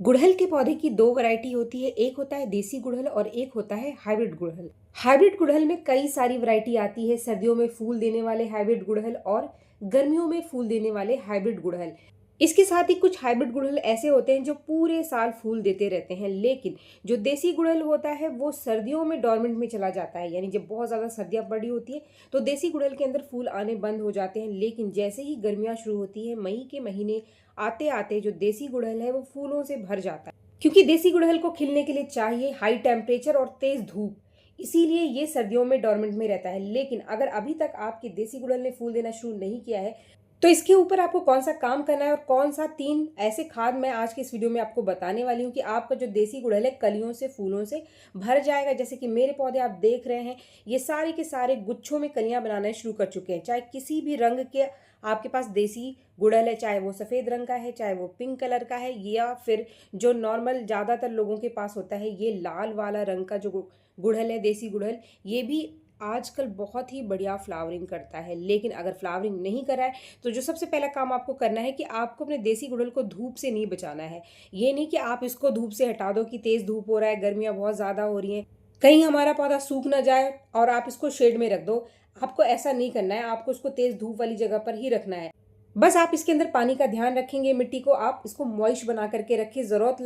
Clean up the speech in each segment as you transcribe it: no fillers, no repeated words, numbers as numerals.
गुड़हल के पौधे की दो वैरायटी होती है। एक होता है देसी गुड़हल और एक होता है हाइब्रिड गुड़हल। हाइब्रिड गुड़हल में कई सारी वैरायटी आती है। सर्दियों में फूल देने वाले हाइब्रिड गुड़हल और गर्मियों में फूल देने वाले हाइब्रिड गुड़हल। इसके साथ ही कुछ हाइब्रिड गुड़हल ऐसे होते हैं जो पूरे साल फूल देते रहते हैं, लेकिन जो देसी गुड़हल होता है वो सर्दियों में डोरमेंट में चला जाता है। यानी जब बहुत ज़्यादा सर्दियाँ पड़ी होती है तो देसी गुड़हल के अंदर फूल आने बंद हो जाते हैं, लेकिन जैसे ही गर्मियाँ शुरू होती है मई के महीने आते आते जो देसी गुड़हल है वो फूलों से भर जाता है। क्योंकि देसी गुड़हल को खिलने के लिए चाहिए हाई टेम्परेचर और तेज धूप, इसीलिए ये सर्दियों में डोरमेंट में रहता है। लेकिन अगर अभी तक आपके देसी गुड़हल ने फूल देना शुरू नहीं किया है तो इसके ऊपर आपको कौन सा काम करना है और कौन सा 3 ऐसे खाद मैं आज के इस वीडियो में आपको बताने वाली हूँ कि आपका जो देसी गुड़हल है कलियों से फूलों से भर जाएगा। जैसे कि मेरे पौधे आप देख रहे हैं, ये सारे के सारे गुच्छों में कलियां बनाना शुरू कर चुके हैं। चाहे किसी भी रंग के आपके पास देसी गुड़हल है, चाहे वो सफ़ेद रंग का है, चाहे वो पिंक कलर का है, या फिर जो नॉर्मल ज़्यादातर लोगों के पास होता है ये लाल वाला रंग का जो गुड़हल है देसी गुड़हल, ये भी आजकल बहुत ही बढ़िया फ्लावरिंग करता है। लेकिन अगर फ्लावरिंग नहीं करा है तो जो सबसे पहला काम आपको करना है कि आपको अपने देसी गुड़हल को धूप से नहीं बचाना है। ये नहीं कि आप इसको धूप से हटा दो कि तेज़ धूप हो रहा है, गर्मियाँ बहुत ज़्यादा हो रही हैं, कहीं हमारा पौधा सूख ना जाए और आप इसको शेड में रख दो। आपको ऐसा नहीं करना है, आपको इसको तेज़ धूप वाली जगह पर ही रखना है। बस आप इसके अंदर पानी का ध्यान रखेंगे, मिट्टी को आप इसको मॉइस्ट बना करके रखें। ज़रूरत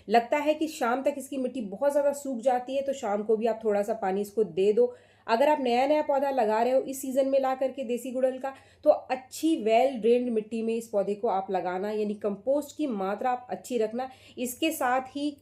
लगता है कि शाम तक इसकी मिट्टी बहुत ज़्यादा सूख जाती है तो शाम को भी आप थोड़ा सा पानी इसको दे दो। अगर आप नया नया पौधा लगा रहे हो इस सीज़न में ला करके देसी गुड़हल का, तो अच्छी वेल ड्रेन्ड मिट्टी में इस पौधे को आप लगाना, यानी कंपोस्ट की मात्रा आप अच्छी रखना। इसके साथ ही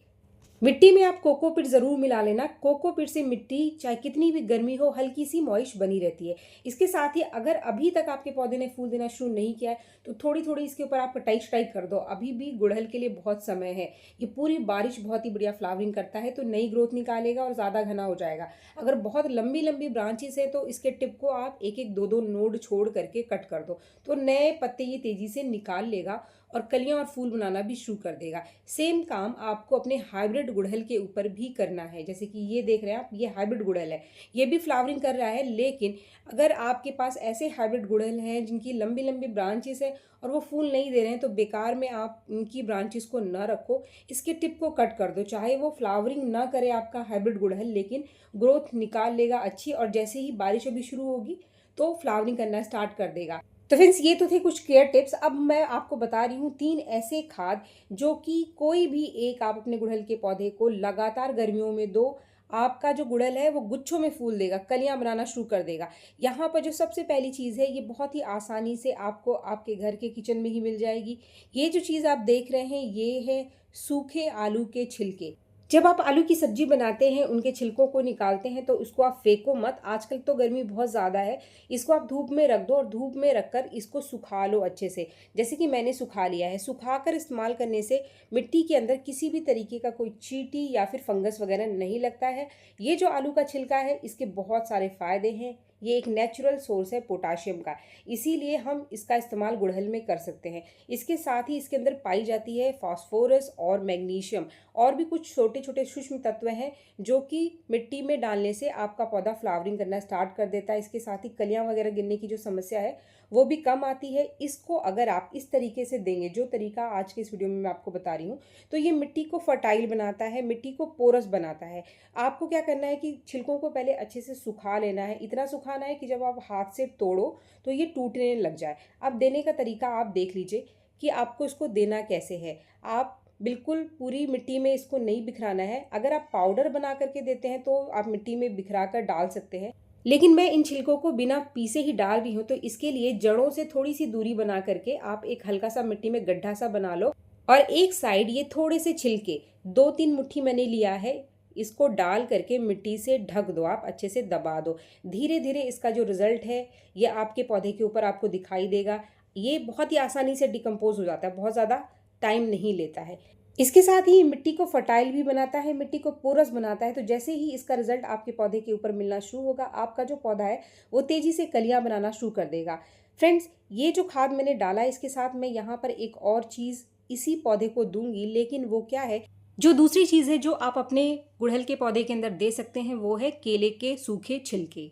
मिट्टी में आप कोकोपीट ज़रूर मिला लेना। कोकोपीट से मिट्टी चाहे कितनी भी गर्मी हो हल्की सी मॉइस्ट बनी रहती है। इसके साथ ही अगर अभी तक आपके पौधे ने फूल देना शुरू नहीं किया है तो थोड़ी थोड़ी इसके ऊपर आप कटाई छटाई कर दो। अभी भी गुड़हल के लिए बहुत समय है। ये पूरी बारिश बहुत ही बढ़िया फ्लावरिंग करता है तो नई ग्रोथ निकालेगा और ज़्यादा घना हो जाएगा। अगर बहुत लंबी लंबी ब्रांचेस है तो इसके टिप को आप एक एक दो दो नोड छोड़ करके कट कर दो तो नए पत्ते ये तेज़ी से निकाल लेगा और कलियां और फूल बनाना भी शुरू कर देगा। सेम काम आपको अपने हाइब्रिड गुड़हल के ऊपर भी करना है। जैसे कि ये देख रहे हैं आप, ये हाइब्रिड गुड़हल है, ये भी फ्लावरिंग कर रहा है। लेकिन अगर आपके पास ऐसे हाइब्रिड गुड़हल हैं जिनकी लंबी लंबी ब्रांचेस है और वो फूल नहीं दे रहे हैं तो बेकार में आप उनकी ब्रांचेस को ना रखो, इसके टिप को कट कर दो। चाहे वो फ्लावरिंग ना करे आपका हाइब्रिड गुड़हल, लेकिन ग्रोथ निकाल लेगा अच्छी, और जैसे ही बारिश अभी शुरू होगी तो फ्लावरिंग करना स्टार्ट कर देगा। तो फ्रेंड्स, ये तो थे कुछ केयर टिप्स। अब मैं आपको बता रही हूँ 3 ऐसे खाद जो कि कोई भी एक आप अपने गुड़हल के पौधे को लगातार गर्मियों में दो। आपका जो गुड़हल है वो गुच्छों में फूल देगा, कलियां बनाना शुरू कर देगा। यहाँ पर जो सबसे पहली चीज़ है ये बहुत ही आसानी से आपको आपके घर के किचन में ही मिल जाएगी। ये जो चीज़ आप देख रहे हैं ये है सूखे आलू के छिलके। जब आप आलू की सब्जी बनाते हैं उनके छिलकों को निकालते हैं तो उसको आप फेंको मत। आजकल तो गर्मी बहुत ज़्यादा है, इसको आप धूप में रख दो और धूप में रखकर इसको सुखा लो अच्छे से। जैसे कि मैंने सुखा लिया है। सुखाकर इस्तेमाल करने से मिट्टी के अंदर किसी भी तरीके का कोई चींटी या फिर फंगस वगैरह नहीं लगता है। ये जो आलू का छिलका है इसके बहुत सारे फायदे हैं। ये एक नेचुरल सोर्स है पोटाशियम का, इसीलिए हम इसका इस्तेमाल गुड़हल में कर सकते हैं। इसके साथ ही इसके अंदर पाई जाती है फास्फोरस और मैग्नीशियम और भी कुछ छोटे छोटे सूक्ष्म तत्व हैं जो कि मिट्टी में डालने से आपका पौधा फ्लावरिंग करना स्टार्ट कर देता है। इसके साथ ही कलियां वगैरह गिरने की जो समस्या है वो भी कम आती है। इसको अगर आप इस तरीके से देंगे, जो तरीका आज के इस वीडियो में मैं आपको बता रही हूँ, तो ये मिट्टी को फर्टाइल बनाता है, मिट्टी को पोरस बनाता है। आपको क्या करना है कि छिलकों को पहले अच्छे से सुखा लेना है। इतना सुखाना है कि जब आप हाथ से तोड़ो तो ये टूटने लग जाए। अब देने का तरीका आप देख लीजिए कि आपको इसको देना कैसे है। आप बिल्कुल पूरी मिट्टी में इसको नहीं बिखराना है। अगर आप पाउडर बना करके देते हैं तो आप मिट्टी में बिखरा कर डाल सकते हैं, लेकिन मैं इन छिलकों को बिना पीसे ही डाल रही हूँ तो इसके लिए जड़ों से थोड़ी सी दूरी बना करके आप एक हल्का सा मिट्टी में गड्ढा सा बना लो और एक साइड ये थोड़े से छिलके 2-3 मुट्ठी मैंने लिया है, इसको डाल करके मिट्टी से ढक दो। आप अच्छे से दबा दो। धीरे धीरे इसका जो रिजल्ट है ये आपके पौधे के ऊपर आपको दिखाई देगा। ये बहुत ही आसानी से डिकम्पोज हो जाता है, बहुत ज़्यादा टाइम नहीं लेता है। इसके साथ ही मिट्टी को फर्टाइल भी बनाता है, मिट्टी को पोरस बनाता है। तो जैसे ही इसका रिजल्ट आपके पौधे के ऊपर मिलना शुरू होगा, आपका जो पौधा है वो तेज़ी से कलियां बनाना शुरू कर देगा। फ्रेंड्स, ये जो खाद मैंने डाला है इसके साथ मैं यहाँ पर एक और चीज़ इसी पौधे को दूंगी, लेकिन वो क्या है, जो दूसरी चीज़ है जो आप अपने गुड़हल के पौधे के अंदर दे सकते हैं वो है केले के सूखे छिलके।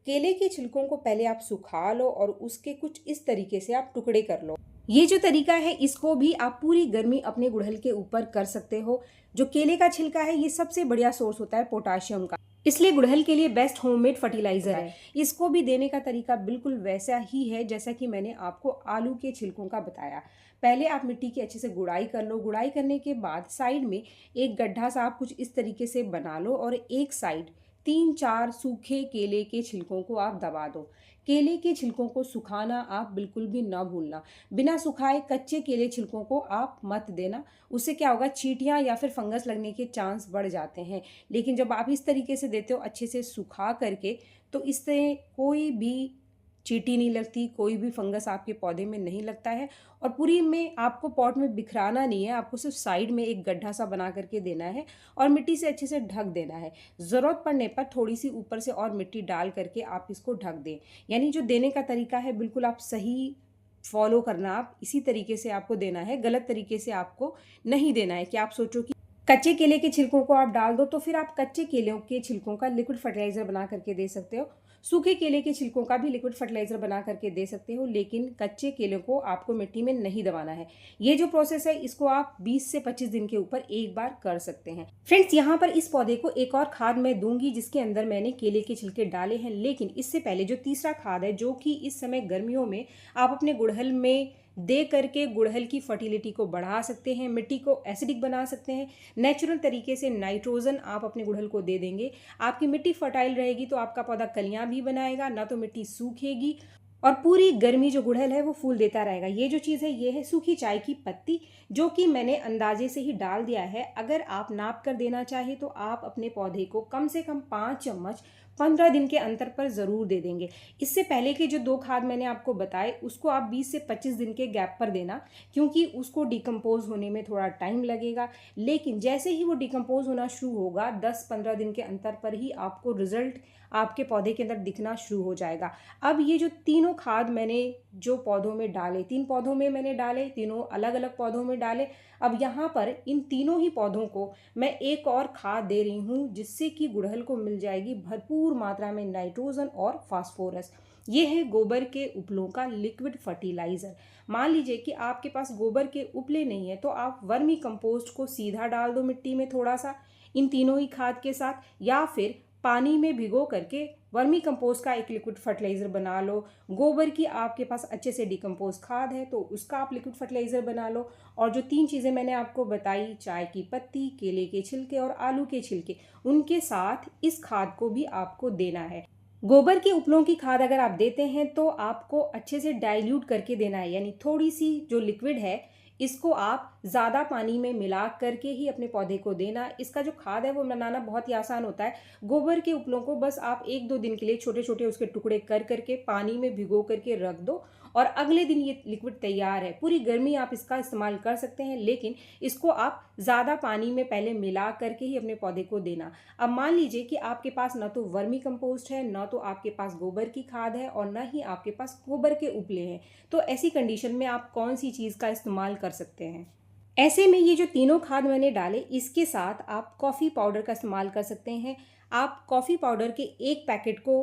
केले के छिलकों को पहले आप सुखा लो और उसके कुछ इस तरीके से आप टुकड़े कर लो। ये जो तरीका है इसको भी आप पूरी गर्मी अपने गुड़हल के ऊपर कर सकते हो। जो केले का छिलका है ये सबसे बढ़िया सोर्स होता है पोटाशियम का, इसलिए गुड़हल के लिए बेस्ट होममेड फर्टिलाइजर है। इसको भी देने का तरीका बिल्कुल वैसा ही है जैसा कि मैंने आपको आलू के छिलकों का बताया। पहले आप मिट्टी की अच्छे से गुड़ाई कर लो। गुड़ाई करने के बाद साइड में एक गड्ढा सा आप कुछ इस तरीके से बना लो और एक साइड 3-4 सूखे केले के छिलकों को आप दबा दो। केले के छिलकों को सुखाना आप बिल्कुल भी ना भूलना। बिना सुखाए कच्चे केले छिलकों को आप मत देना, उससे क्या होगा, चींटियाँ या फिर फंगस लगने के चांस बढ़ जाते हैं। लेकिन जब आप इस तरीके से देते हो अच्छे से सुखा करके, तो इससे कोई भी चींटी नहीं लगती, कोई भी फंगस आपके पौधे में नहीं लगता है। और पूरी में आपको पॉट में बिखराना नहीं है, आपको सिर्फ साइड में एक गड्ढा सा बना करके देना है और मिट्टी से अच्छे से ढक देना है। ज़रूरत पड़ने पर थोड़ी सी ऊपर से और मिट्टी डाल करके आप इसको ढक दें। यानी जो देने का तरीका है बिल्कुल आप सही फॉलो करना, आप इसी तरीके से आपको देना है। गलत तरीके से आपको नहीं देना है कि आप सोचो कि कच्चे केले के छिलकों को आप डाल दो तो फिर आप कच्चे केलों के छिलकों का लिक्विड फर्टिलाइजर बना करके दे सकते हो। सूखे केले के छिलकों का भी लिक्विड फर्टिलाइजर बना करके दे सकते हो, लेकिन कच्चे केले को आपको मिट्टी में नहीं दबाना है। ये जो प्रोसेस है इसको आप 20 से 25 दिन के ऊपर एक बार कर सकते हैं। फ्रेंड्स, यहाँ पर इस पौधे को एक और खाद मैं दूंगी जिसके अंदर मैंने केले के छिलके डाले हैं, लेकिन इससे पहले जो तीसरा खाद है जो कि इस समय गर्मियों में आप अपने गुड़हल में दे करके गुड़हल की फर्टिलिटी को बढ़ा सकते हैं, मिट्टी को एसिडिक बना सकते हैं। नेचुरल तरीके से नाइट्रोजन आप अपने गुड़हल को दे देंगे, आपकी मिट्टी फर्टाइल रहेगी तो आपका पौधा कलियां भी बनाएगा, ना तो मिट्टी सूखेगी और पूरी गर्मी जो गुड़हल है वो फूल देता रहेगा। ये जो चीज़ है ये है सूखी चाय की पत्ती, जो कि मैंने अंदाजे से ही डाल दिया है। अगर आप नाप कर देना चाहे तो आप अपने पौधे को कम से कम 5 चम्मच 15 दिन के अंतर पर ज़रूर दे देंगे। इससे पहले के जो 2 खाद मैंने आपको बताए उसको आप 20 से 25 दिन के गैप पर देना, क्योंकि उसको डिकम्पोज होने में थोड़ा टाइम लगेगा। लेकिन जैसे ही वो डिकम्पोज होना शुरू होगा 10-15 दिन के अंतर पर ही आपको रिजल्ट आपके पौधे के अंदर दिखना शुरू हो जाएगा। अब ये जो तीनों खाद मैंने जो पौधों में डाले, 3 पौधों में मैंने डाले, तीनों अलग अलग पौधों में डाले। अब यहाँ पर इन तीनों ही पौधों को मैं एक और खाद दे रही हूँ जिससे कि गुड़हल को मिल जाएगी भरपूर मात्रा में नाइट्रोजन और फास्फोरस। ये है गोबर के उपलों का लिक्विड फर्टिलाइजर। मान लीजिए कि आपके पास गोबर के उपले नहीं है तो आप वर्मी कंपोस्ट को सीधा डाल दो मिट्टी में थोड़ा सा इन तीनों ही खाद के साथ, या फिर पानी में भिगो करके वर्मी कंपोस्ट का एक लिक्विड फर्टिलाइजर बना लो। गोबर की आपके पास अच्छे से डिकम्पोज खाद है तो उसका आप लिक्विड फर्टिलाइजर बना लो। और जो 3 चीज़ें मैंने आपको बताई, चाय की पत्ती, केले के छिलके और आलू के छिलके, उनके साथ इस खाद को भी आपको देना है। गोबर के उपलों की खाद अगर आप देते हैं तो आपको अच्छे से डाइल्यूट करके देना है, यानी थोड़ी सी जो लिक्विड है इसको आप ज़्यादा पानी में मिला करके ही अपने पौधे को देना। इसका जो खाद है वो बनाना बहुत ही आसान होता है। गोबर के उपलों को बस आप 1-2 दिन के लिए छोटे छोटे उसके टुकड़े कर करके पानी में भिगो करके रख दो और अगले दिन ये लिक्विड तैयार है। पूरी गर्मी आप इसका इस्तेमाल कर सकते हैं, लेकिन इसको आप ज़्यादा पानी में पहले मिला करके ही अपने पौधे को देना। अब मान लीजिए कि आपके पास ना तो वर्मी कंपोस्ट है, ना तो आपके पास गोबर की खाद है और ना ही आपके पास गोबर के उपले हैं, तो ऐसी कंडीशन में आप कौन सी चीज़ का इस्तेमाल कर सकते हैं? ऐसे में ये जो तीनों खाद मैंने डाले इसके साथ आप कॉफ़ी पाउडर का इस्तेमाल कर सकते हैं। आप कॉफ़ी पाउडर के एक पैकेट को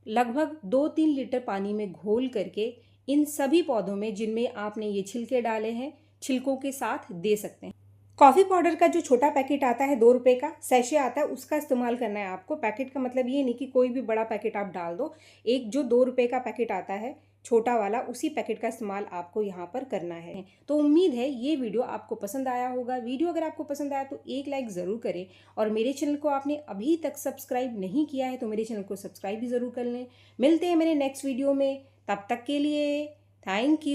लगभग 2-3 लीटर पानी में घोल करके इन सभी पौधों में जिनमें आपने ये छिलके डाले हैं छिलकों के साथ दे सकते हैं। कॉफ़ी पाउडर का जो छोटा पैकेट आता है 2 रुपये का सैशे आता है उसका इस्तेमाल करना है आपको। पैकेट का मतलब ये नहीं कि कोई भी बड़ा पैकेट आप डाल दो, एक जो 2 रुपये का पैकेट आता है छोटा वाला उसी पैकेट का इस्तेमाल आपको यहाँ पर करना है। तो उम्मीद है ये वीडियो आपको पसंद आया होगा। वीडियो अगर आपको पसंद आया तो एक लाइक ज़रूर करें और मेरे चैनल को आपने अभी तक सब्सक्राइब नहीं किया है तो मेरे चैनल को सब्सक्राइब भी ज़रूर कर लें। मिलते हैं मेरे नेक्स्ट वीडियो में, तब तक के लिए थैंक यू।